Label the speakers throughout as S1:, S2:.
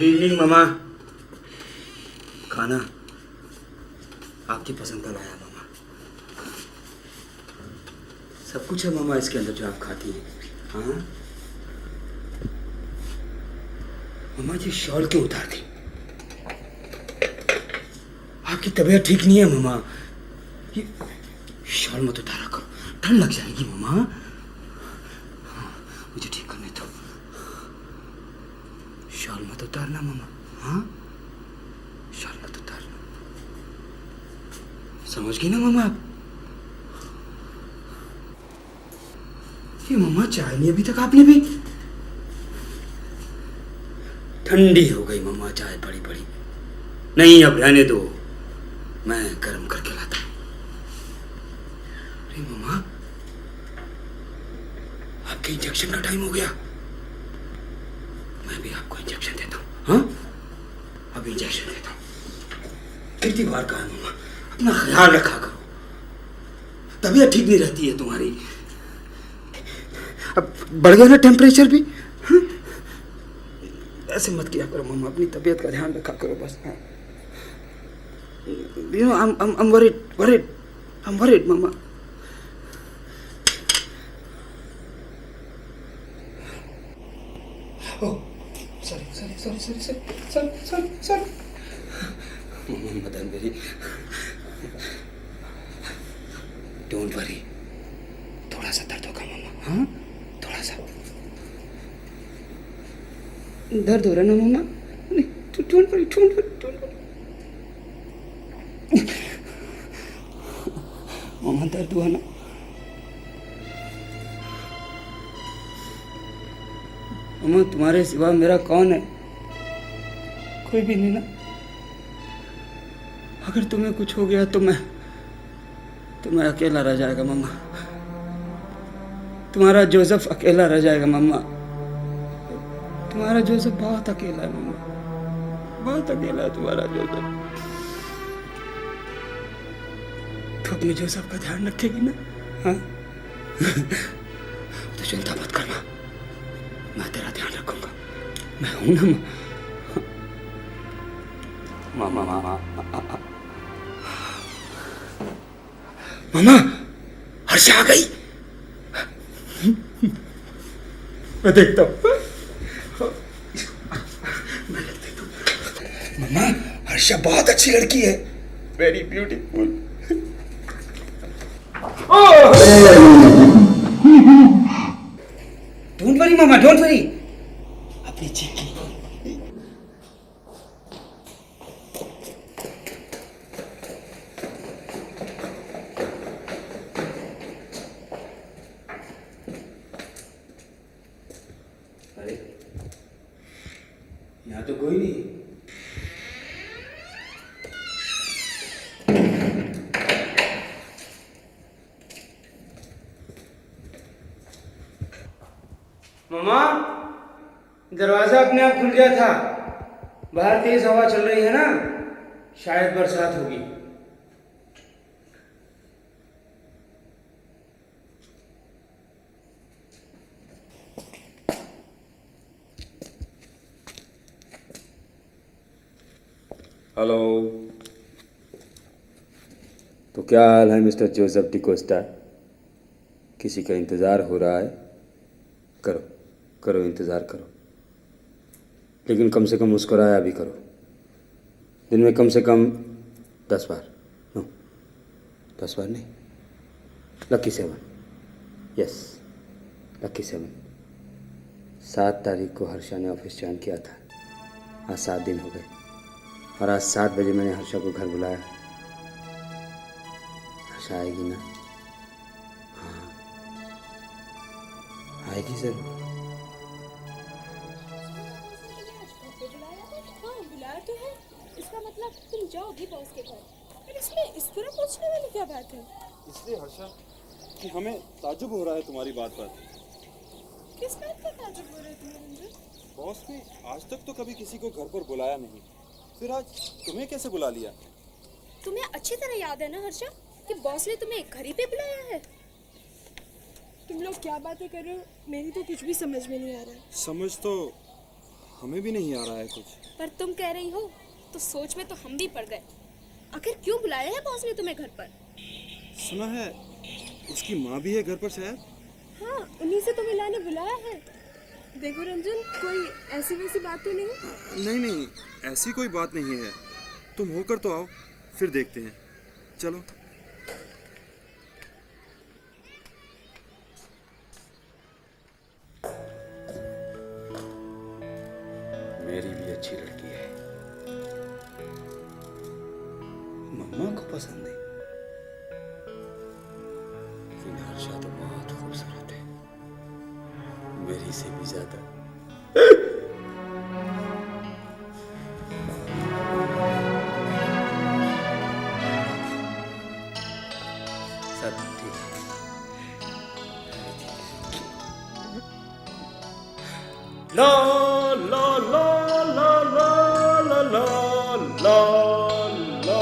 S1: Good evening मामा। खाना आपकी पसंद का लाया मामा। सब कुछ है मामा इसके अंदर जो आप खाती हैं। हाँ मामा जी शॉल क्यों उतार दी? आपकी तबीयत ठीक नहीं है मामा। ये शॉल मत उतारा करो, ठंड लग जाएगी मामा। हाँ, मुझे ठीक करने दो। शॉल मत उतारना मामा। हाँ शॉल मत उतारना, समझ गई ना मामा आप? ये मामा चाय नहीं अभी तक आपने भी? ठंडी हो गई मामा चाय पड़ी पड़ी। नहीं अब रहने दो, मैं गर्म करके लाता हूँ। अरे मामा आपके इंजेक्शन का टाइम हो गया। मैं भी आपको इंजेक्शन देता हूँ। हाँ अब इंजेक्शन देता हूँ। कितनी बार कहा मामा अपना ख्याल रखा करो, तबीयत ठीक नहीं रहती है तुम्हारी। अब बढ़ गया ना टेम्परेचर भी। हाँ? ऐसे मत किया करो मामा, अपनी तबीयत का ध्यान रखा करो बस। हाँ You know, I'm worried. I'm worried, Mama. Oh, sorry. Mama, Madan मेरी, don't worry. थोड़ा सा दर्द होगा मामा। हाँ थोड़ा सा दर्द हो रहा ना मामा? नहीं, don't worry. मामा दर्द हुआ ना? मामा तुम्हारे सिवा मेरा कौन है? कोई भी नहीं ना। अगर तुम्हें कुछ हो गया तो मैं अकेला रह जाएगा मामा। तुम्हारा जोसेफ अकेला रह जाएगा मामा। तुम्हारा जोसेफ बहुत अकेला है मामा, बहुत अकेला है तुम्हारा जोसेफ। तो अपने जोसेफ का ध्यान रखेगी ना? हाँ तो चिंता मत करना, मैं तेरा ध्यान रखूंगा। मैं हूं ना मामा। मामा हर्षा आ गई। मैं देखता हूँ। मामा हर्षा बहुत अच्छी लड़की है, very beautiful. Don't worry mama, don't worry. अपनी चिक्की अरे यहाँ तो कोई नहीं। मामा दरवाजा अपने आप खुल गया था। बाहर तेज हवा चल रही है ना, शायद बरसात होगी।
S2: हेलो, तो क्या हाल है मिस्टर जोसेफ डिकोस्टा? किसी का इंतज़ार हो रहा है? करो इंतज़ार करो, लेकिन कम से कम मुस्कुराया भी करो। दिन में कम से कम 10 बार, नो 10 बार नहीं, लकी 7, यस लकी 7। 7 तारीख को हर्षा ने ऑफिस ज्वाइन किया था। आज 7 दिन हो गए और आज 7 बजे मैंने हर्षा को घर बुलाया। हर्षा आएगी ना? हाँ आएगी ज़रूर।
S3: तो है, इसका मतलब तुम जाओगी बॉस के घर। पर इसमें इस तरह पूछने वाली क्या बात है?
S4: इसलिए हर्षा कि हमें ताज्जुब हो रहा है तुम्हारी बात पर।
S3: किस बात का ताज्जुब हो रहा है तुम्हें रंजन?
S4: बॉस ने आज तक तो कभी किसी को घर पर बुलाया नहीं, फिर आज तुम्हें कैसे बुला लिया?
S3: तुम्हें अच्छी तरह याद है ना हर्षा कि बॉस ने तुम्हें घर ही पे बुलाया है। तुम लोग क्या बातें कर रहे हो? मेरी तो कुछ भी समझ में नहीं आ रहा है।
S4: समझ तो हमें भी नहीं आ रहा है कुछ।
S3: पर तुम कह रही हो तो सोच में तो हम भी पड़ गए। आखिर क्यों बुलाया है बॉस ने तुम्हें घर पर?
S4: सुना है उसकी माँ भी है घर पर शायद।
S3: हाँ, उन्हीं से तो मिलाने बुलाया है। देखो रंजन, कोई ऐसी वैसी बात तो नहीं?
S4: नहीं नहीं, ऐसी कोई बात नहीं है। तुम होकर तो आओ, फिर देखते हैं। चलो।
S2: मेरी भी अच्छी लड़की है, मम्मा को पसंद है। लेकिन हर्षा तो बहुत खूबसूरत है, मेरी से भी ज्यादा। सब ठीक है। ला ला ला ला ला ला ला ला ला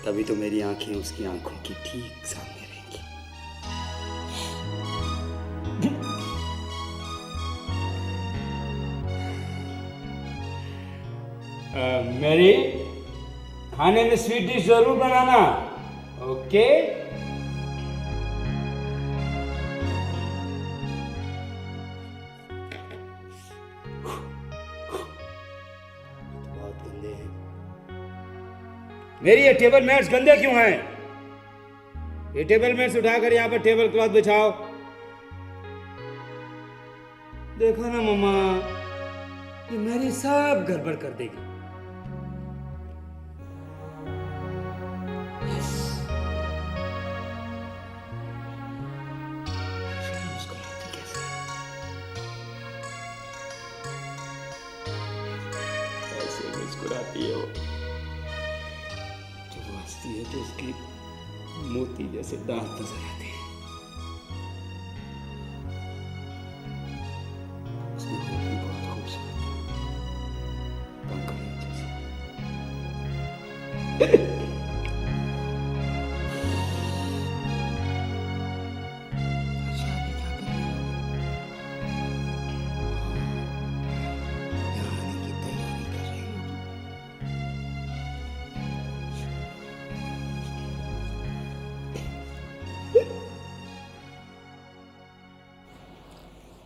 S2: तभी तो मेरी आंखें उसकी आंखों की ठीक सामने रहेंगी।
S5: मेरी खाने में स्वीट डिश जरूर बनाना, ओके?
S2: बहुत गंदे हैं।
S5: मेरी ये टेबल मैट्स गंदे क्यों हैं? ये टेबल मैट्स उठाकर यहाँ पर टेबल क्लॉथ बिछाओ। देखो ना मम्मा, ये मेरी सब गड़बड़ कर देगी।
S2: मुस्कुराती कैसे? ऐसे मुस्कुराती है वो। जब वो हंसती है तो उसकी मोती जैसे दांत नजर आते हैं। उसकी होठ भी बहुत खूबसूरत है, पंखुड़ियों जैसे। अच्छा, अभी क्या कर रही हो? यहाँ आने की तैयारी कर रही हो तुम?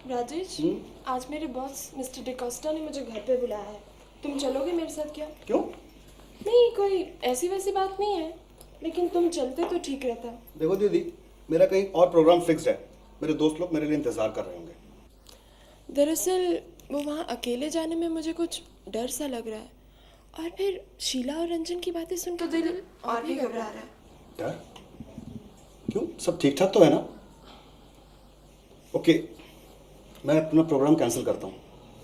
S3: राजेश, आज मेरे बॉस मिस्टर डिकोस्टा ने मुझे घर पे बुलाया है। तुम चलोगे मेरे साथ क्या?
S6: क्यों?
S3: नहीं, कोई ऐसी वैसी बात नहीं है, लेकिन तुम चलते तो ठीक रहता।
S6: देखो दीदी, मेरा कहीं और प्रोग्राम फिक्स्ड है। मेरे दोस्त लोग मेरे लिए इंतजार कर रहे होंगे।
S3: दरअसल वो वहाँ अकेले जाने में मुझे कुछ डर सा लग रहा है, और फिर शीला और रंजन की बातें सुन तो दिल और भी घबरा रहा है।
S6: डर? क्यों? सब ठीक ठाक तो है ना? ओके, मैं अपना प्रोग्राम कैंसिल करता हूँ।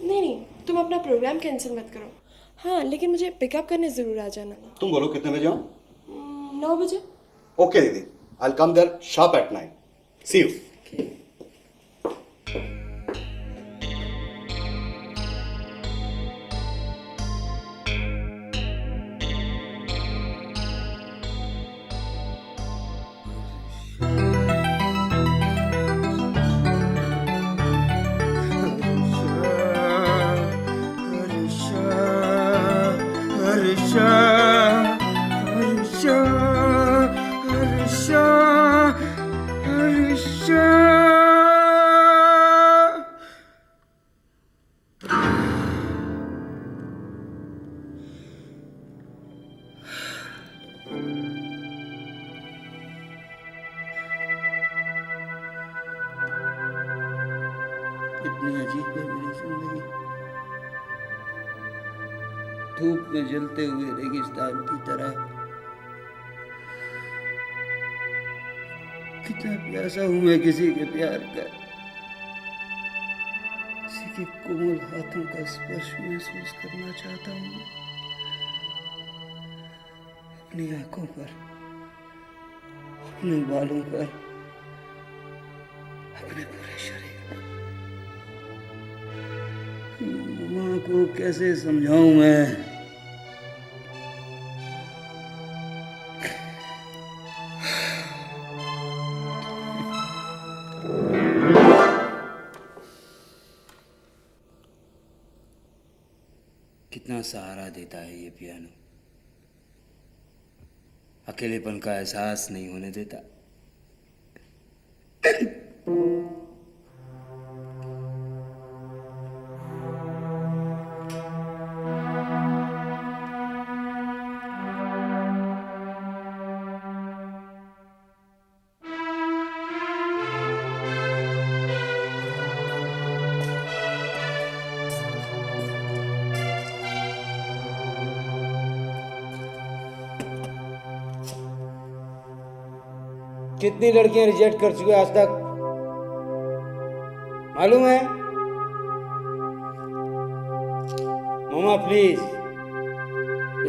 S3: नहीं नहीं, तुम अपना प्रोग्राम कैंसिल मत करो। हाँ, लेकिन मुझे पिकअप करने ज़रूर आ जाना।
S6: तुम बोलो कितने बजे आऊँ?
S3: 9 बजे।
S6: ओके दीदी, I will come there sharp at 9। See you.
S2: कितनी अजीब है मेरी जिंदगी। धूप में जलते हुए रेगिस्तान की तरह। कितना प्यासा हूं मैं किसी के प्यार का, किसी के कोमल हाथों का स्पर्श महसूस करना चाहता हूं, अपनी आंखों पर, अपने बालों पर, अपने पूरे शरीर पर। माँ को कैसे समझाऊं मैं? कितना सहारा देता है ये पियानो, अकेलेपन का एहसास नहीं होने देता। कितनी लड़कियां रिजेक्ट कर चुके आज तक, मालूम है? मामा प्लीज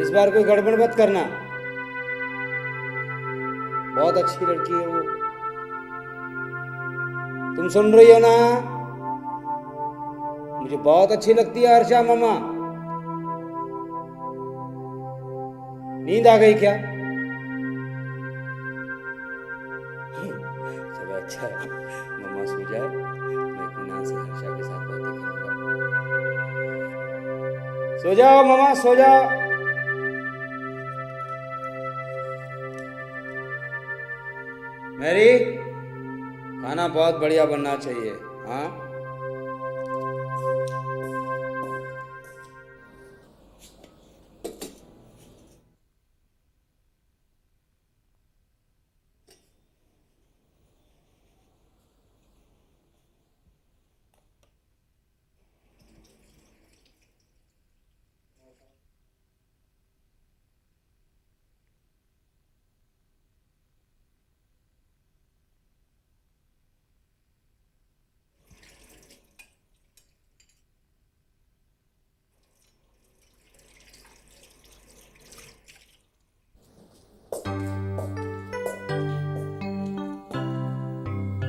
S2: इस बार कोई गड़बड़ मत करना। बहुत अच्छी लड़की है वो, तुम सुन रही हो ना? मुझे बहुत अच्छी लगती है अर्षा मामा। नींद आ गई क्या? चलो अच्छा है, मम्मा सो जाए, मैं इत्मीनान से हर्षा के साथ बातें करूंगा। सो जाओ मम्मा, सो जाओ। मैरी, खाना बहुत बढ़िया बनना चाहिए, हाँ?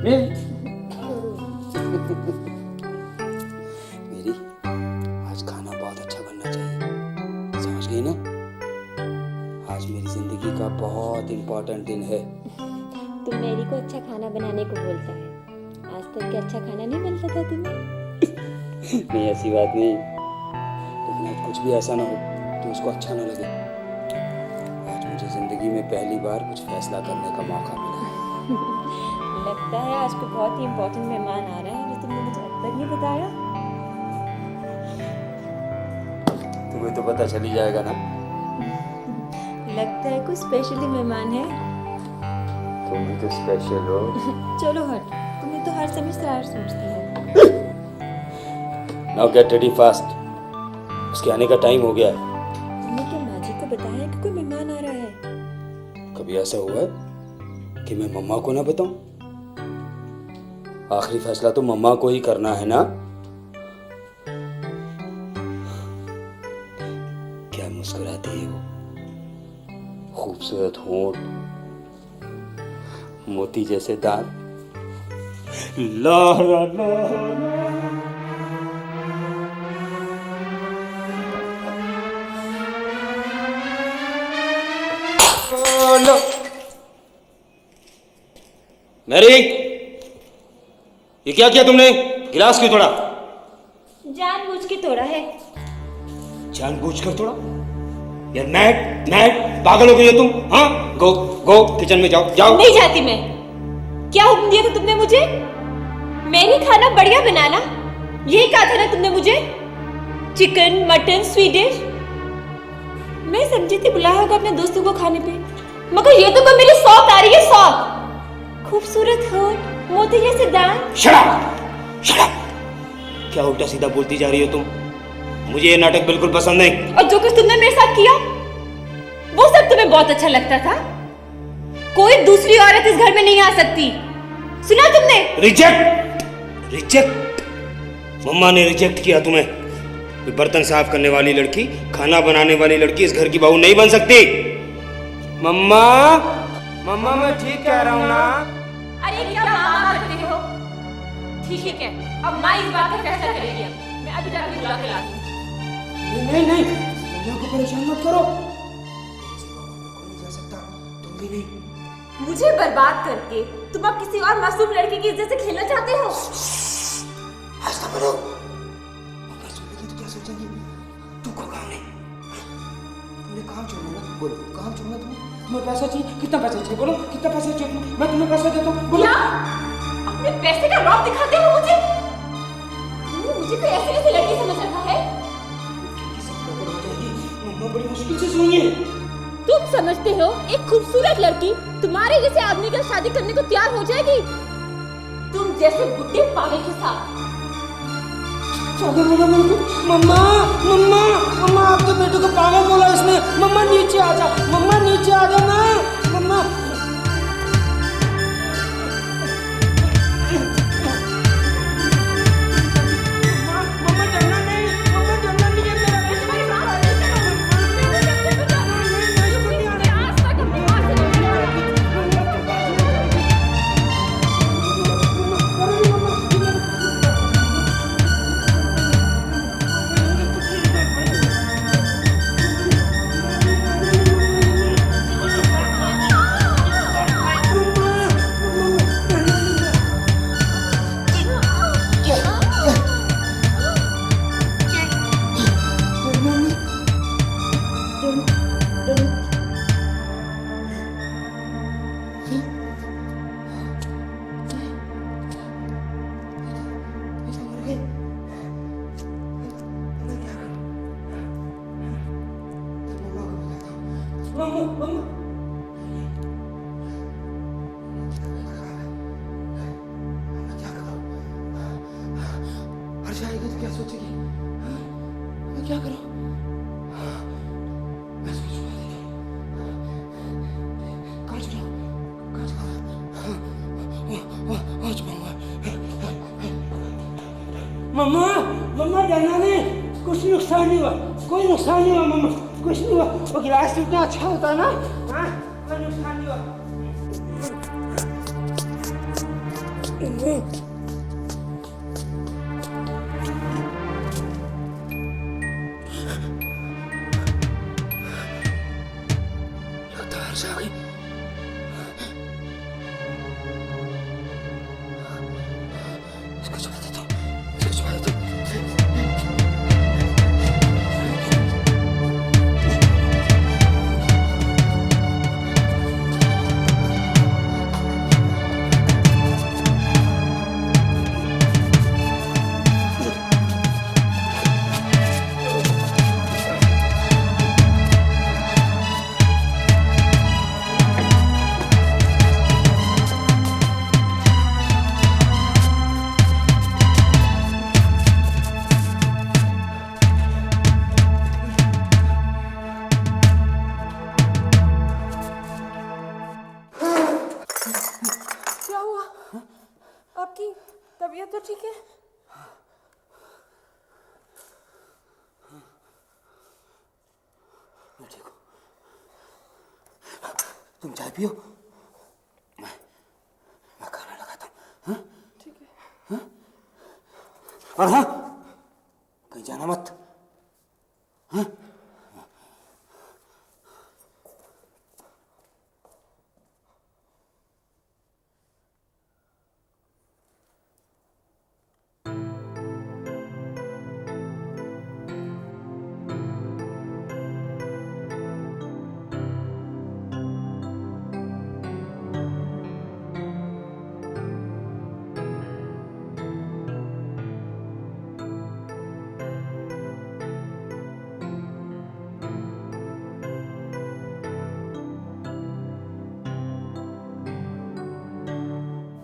S2: मेरी, आज खाना बहुत अच्छा बनना चाहिए, समझ गई ना? आज मेरी जिंदगी का बहुत इम्पोर्टेंट दिन है।
S7: तुम मेरी को अच्छा खाना बनाने को बोलता है, आज तक क्या अच्छा खाना नहीं बनता था तुम्हें?
S2: नहीं ऐसी बात नहीं, लेकिन आज कुछ भी ऐसा ना हो तो उसको अच्छा ना लगे। आज मुझे जिंदगी में पहली बार कुछ फैसला करने का मौका मिला है।
S7: लगता है आज कोई बहुत ही इम्पोर्टेंट मेहमान आ रहा है जो तुमने मुझे अब तक नहीं बताया।
S2: तुम्हें तो पता चल ही जाएगा ना।
S7: लगता है कोई स्पेशली मेहमान है।
S2: तुम भी तो स्पेशल हो।
S7: चलो हट, तुम्हें तो हर समय शरारत सोचती है।
S2: नाउ गेट रेडी फास्ट, उसके आने का टाइम हो गया है।
S7: तुमने क्या माँ जी को बताया कि कोई मेहमान आ रहा है?
S2: कभी ऐसा हुआ है कि मैं मम्मा को ना बताऊं? आखिरी फैसला तो मम्मा को ही करना है ना। क्या मुस्कुराती है वो, खूबसूरत होंठ, मोती जैसे दांत, लारा लारा। मैरी, ये क्या किया तुमने? गिलास क्यों तोड़ा?
S7: जानबूझ के तोड़ा है।
S2: जानबूझकर तोड़ा? यार मैड मैड पागल हो गई हो तुम, हाँ? गो गो किचन में जाओ जाओ।
S7: नहीं जाती मैं। क्या हुक्म दिया था तुमने मुझे? मेरी खाना बढ़िया बनाना, यही कहा था ना तुमने मुझे? Chicken mutton sweet dish. मैं समझी थी बुलाया होगा अपने दोस्तों को खाने पे, मगर ये तो कोई मेरी शौक आ रही है। शौक, खूबसूरत होठ, मोती जैसे दांत।
S2: शट अप, क्या उल्टा सीधा बोलती जा रही हो तुम? मुझे ये नाटक बिल्कुल पसंद नहीं।
S7: और जो कुछ तुमने मेरे साथ किया वो सब तुम्हें बहुत अच्छा लगता था? कोई दूसरी औरत इस घर में नहीं आ सकती, सुना तुमने?
S2: Reject, reject. मम्मा ने रिजेक्ट किया तुम्हें। कोई बर्तन साफ करने वाली लड़की, खाना बनाने वाली लड़की इस घर की बहू नहीं बन सकती। मम्मा, मम्मा मैं ठीक कह रहा हूँ ना?
S7: अरे क्या मामा करते हो? ठीक है, अब माँ इस बात का फैसला करेगी। मैं अभी जाकर बुला के लाती हूँ।
S2: नहीं नहीं, मम्मा को परेशान मत करो। कोई नहीं जा सकता, तुम भी नहीं।
S7: मुझे बर्बाद करके तुम अब किसी और मासूम लड़के की इज्जत से खेलना चाहते हो?
S2: आस्था बढ़ो। मम्मा सुनेगी तो क्या सोचेंगी? तू को काम नहीं। तुमने काम छोड़ना ना, बोलो काम छोड़ना तुम्हें पैसा चाहिए? कितना पैसा चाहिए बोलो, कितना पैसा चाहिए तुम्हें? मैं तुम्हें पैसा देता हूँ, बोलो।
S7: क्या? अपने पैसे का रौब दिखाते हो मुझे? तुमने मुझे कोई ऐसे कैसे लड़की समझ रखा है?
S2: मम्मा बड़ी मुश्किल से सुनिए।
S7: तुम समझते हो एक खूबसूरत लड़की तुम्हारे जैसे आदमी का शादी करने को तैयार हो जाएगी? तुम जैसे बुढ़े पागल के साथ।
S2: मम्मा मम्मा मम्मा, आपके बेटे को पागल बोला इसने। मम्मा नीचे आ जा, मम्मा नीचे आ जा ना मम्मा। मम्मा डरना नहीं, मम्मा डरना नहीं है। हर्ष आएगी तो क्या सोचेगी? मैं क्या करूं? मैं सोच रहा था कहाँ चला? मम्मा मम्मा डरना नहीं, कुछ नुकसान नहीं हुआ, कोई नुकसान नहीं हुआ मम्मा, कुछ नहीं हुआ। वो गिलास कितना अच्छा होता है ना? हाँ, कोई नुकसान नहीं हुआ।
S3: तबीयत तो ठीक है?
S2: मैं ठीक हूँ। तुम चाय पियो, मैं खाना लगाता हूँ।
S3: ठीक है।
S2: हाँ? और हाँ, कहीं जाना मत। हाँ?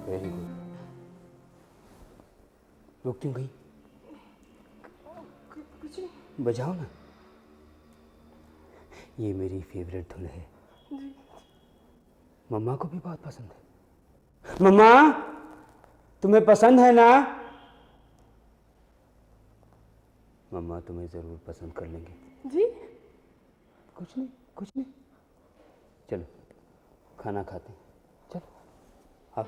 S2: Very good. रुक क्यों गई? बजाओ ना। ये मेरी फेवरेट धुन है, मम्मा को भी बहुत पसंद है। मम्मा, तुम्हें पसंद है ना? मम्मा तुम्हें जरूर पसंद कर लेंगे।
S3: जी?
S2: कुछ नहीं, कुछ नहीं। चलो खाना खाते हैं, चलो आओ।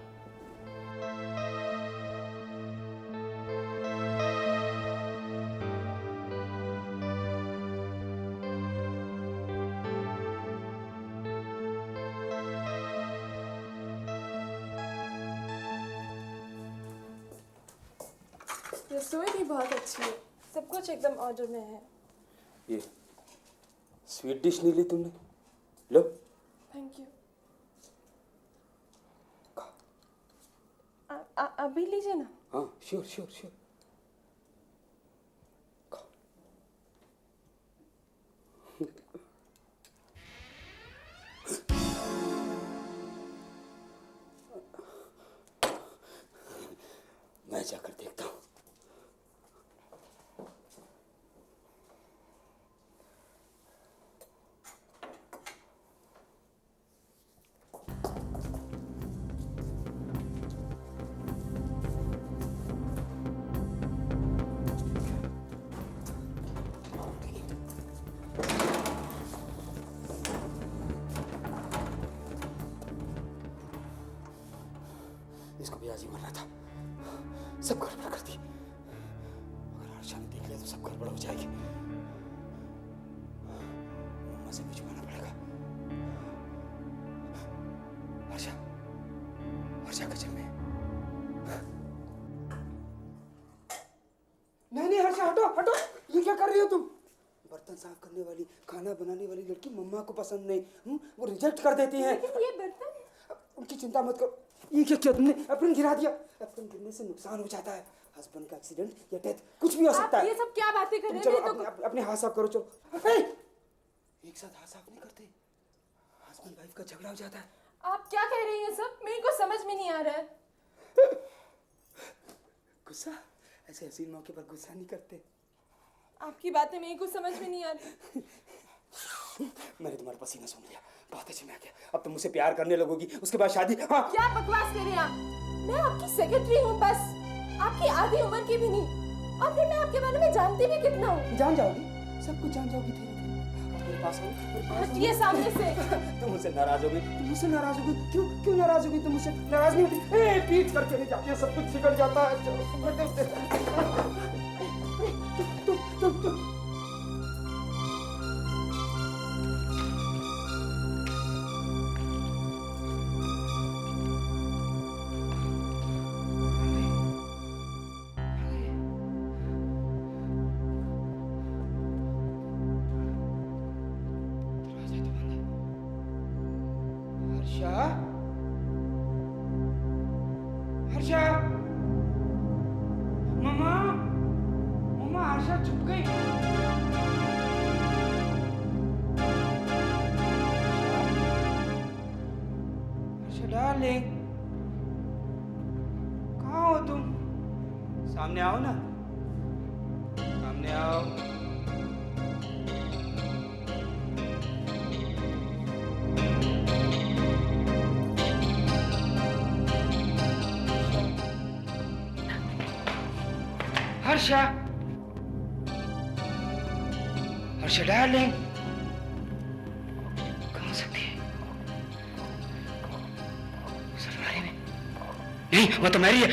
S3: रसोई भी बहुत अच्छी है, सब कुछ एकदम ऑर्डर में है।
S2: ये स्वीट डिश नहीं ली तुमने? लो।
S3: Thank you. अभी लीजिए ना।
S2: हाँ श्योर श्योर श्योर। मैं जाकर देखता हूँ। इसको भी आज ही मरना था, सब गड़बड़ कर दी। अगर हर्षा ने देख लिया तो सब गड़बड़ हो जाएगी। मम्मा से भी छुपाना पड़ेगा। हर्षा, हर्षा किचन में। नहीं हर्षा, हटो हटो, ये क्या कर रही हो तुम? बर्तन साफ करने वाली, खाना बनाने वाली लड़की मम्मा को पसंद नहीं, वो रिजेक्ट कर देती हैं।
S3: ये बर्तन
S2: उनकी चिंता मत करो। ये क्या किया तुमने? एप्रन गिरा दिया। एप्रन गिरने से नुकसान हो जाता है, हस्बैंड का एक्सीडेंट या डेथ कुछ भी हो सकता है।
S3: ये सब क्या बातें कर रहे हैं?
S2: चलो अपने हाथ साफ करो। चलो एक साथ हाथ साफ नहीं करते, हस्बैंड वाइफ का झगड़ा हो जाता है।
S3: आप क्या कह रही हैं सब? मेरे को समझ में नहीं आ रहा है।
S2: गुस्सा? ऐसे हसीन मौके पर गुस्सा नहीं करते।
S3: आपकी बातें मेरे को समझ में नहीं आ रही।
S2: मैंने तुम्हारा पसीना सुन लिया, बहुत अच्छी मैं क्या। अब तुम मुझसे प्यार करने लगोगी, उसके बाद शादी। हाँ
S3: क्या बकवास कर रहे हैं आप? मैं आपकी सेक्रेटरी हूँ बस, आपकी आधी उम्र की भी नहीं। और फिर मैं आपके बारे में जानती भी कितना हूँ।
S2: जान जाओगी, सब कुछ जान जाओगी धीरे धीरे। मेरे पास आओ।
S3: हटिए सामने से।
S2: तुम मुझसे नाराज होगी, तुम मुझसे नाराज होगी। क्यों नाराज होगी? तुम मुझसे नाराज नहीं होती। पीठ करके नहीं जाती है, सब कुछ बिगड़ जाता है। तुम हर्षा, हर्षा, मम्मा, मम्मा, हर्षा छुप गई। हर्षा डार्लिंग, कहाँ हो तुम? सामने आओ ना, सामने आओ। हर्षा, हर्षा डार्लिंग, कहाँ हो सकती है? उस अलमारी में? नहीं, वो तो मेरी है।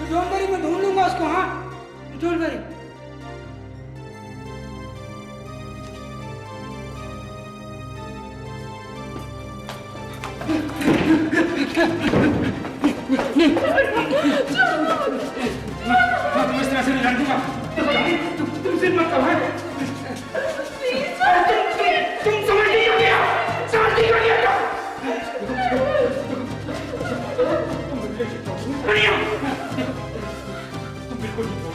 S2: डोंट वरी, मैं ढूंढ लूंगा उसको। हाँ डोंट वरी। तुम इस तरह से नहीं लड़ दूंगा। तुम सिर्फ मत कहो।
S5: तुम बिल्कुल नहीं बोल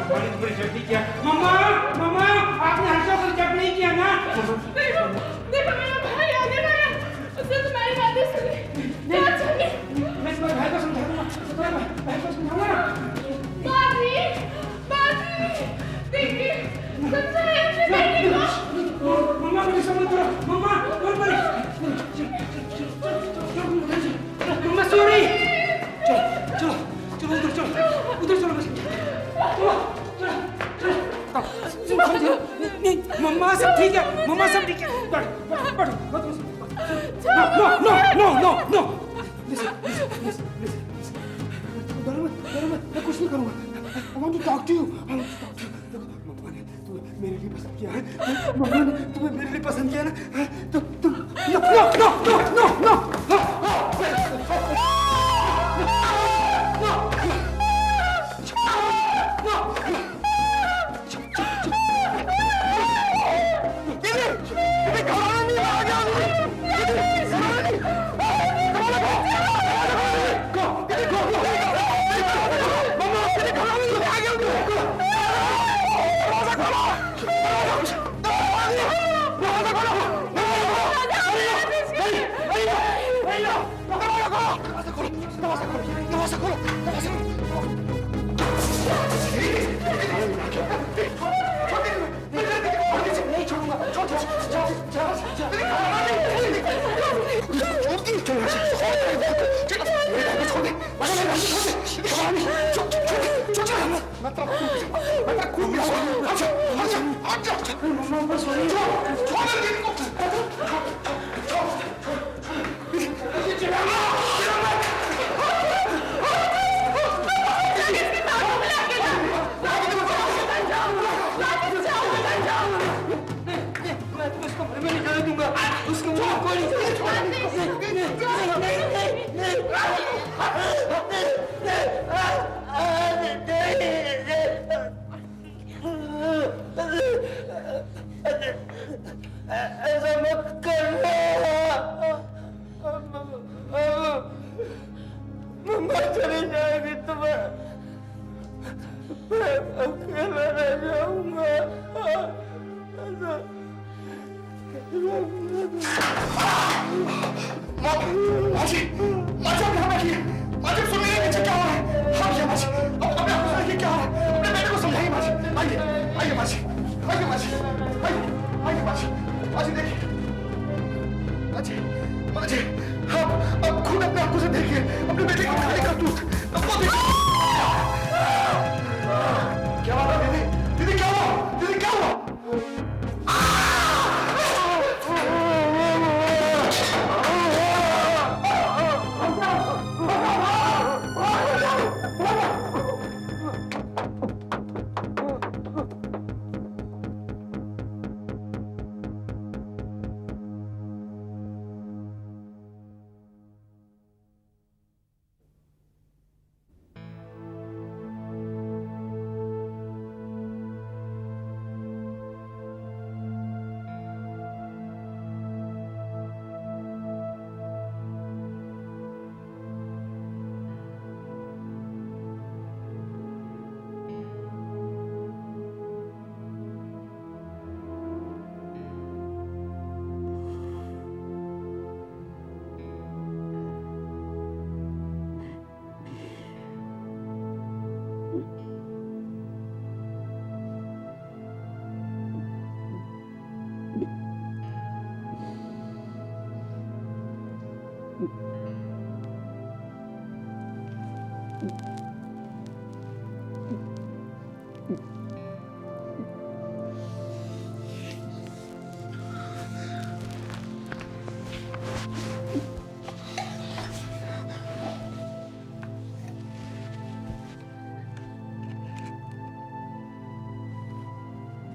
S5: मम्मा ने तुम्हें रिजेक्ट नहीं किया। मम्मा मम्मा आपने हर्षा को रिजेक्ट नहीं किया ना?
S3: देखो मेरा भाई आने वाला है, उसने तुम्हारी बातें सुनी। बात सुनी।
S5: मैं तुम्हारे भाई को समझा दूंगा, तुम्हारे भाई को समझाऊंगा ना।
S3: बाजी देखिए समझाया नहीं को।
S5: मम्मा मुझे समझ दो। मम्मा और बड़ी मम्मा सॉरी। चलो चलो चलो उधर चलो बस। चलो नहीं मम्मा सब ठीक है, मम्मा सब ठीक है। बैठो नो लिसन डरो मत मैं कुछ नहीं करूंगा। I want to talk to you. मम्मा ने तुम्हें मेरे लिए पसंद किया है। मम्मा ने तुम्हें मेरे लिए पसंद किया ना? तो तुम नो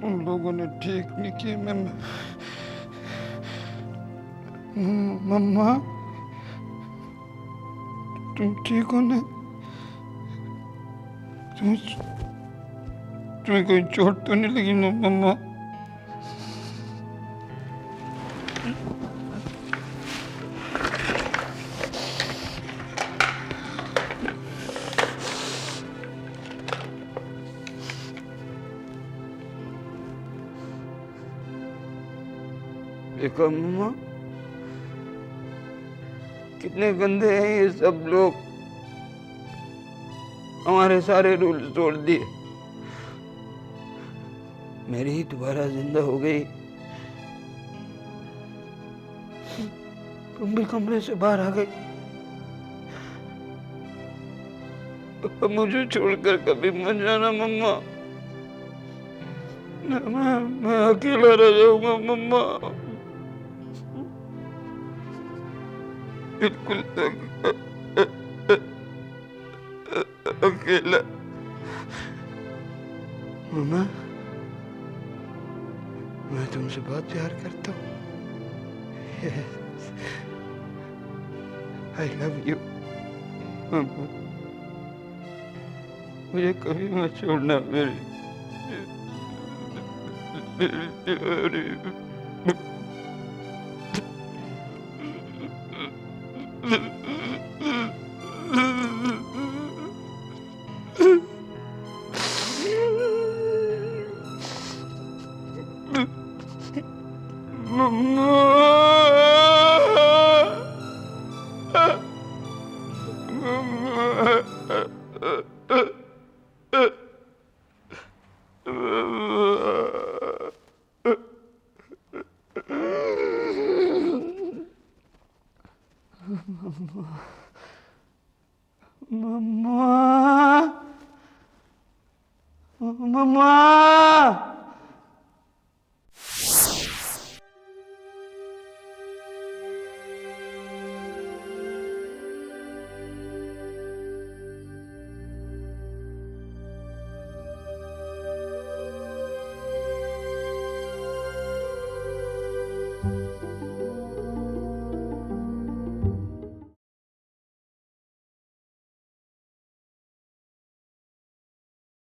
S8: उन लोगों ने ठीक नहीं किया। मम्मा तुम ठीक हो ना? तुम्हें कोई चोट तो नहीं लगी ना मम्मा? देखो मम्मा, कितने गंदे हैं ये सब लोग, हमारे सारे रूल्स तोड़ दिए। मेरी ही दोबारा जिंदा हो गई, तुम भी कमरे से बाहर आ गई। अब मुझे छोड़कर कभी मत जाना मम्मा, मैं अकेला रह जाऊंगा मम्मा, बिल्कुल अकेला। मम्मा, मैं तुमसे बहुत प्यार करता हूँ। आई लव यू मम्मा, मुझे कभी मत छोड़ना मेरी। मम्मा, मम्मा।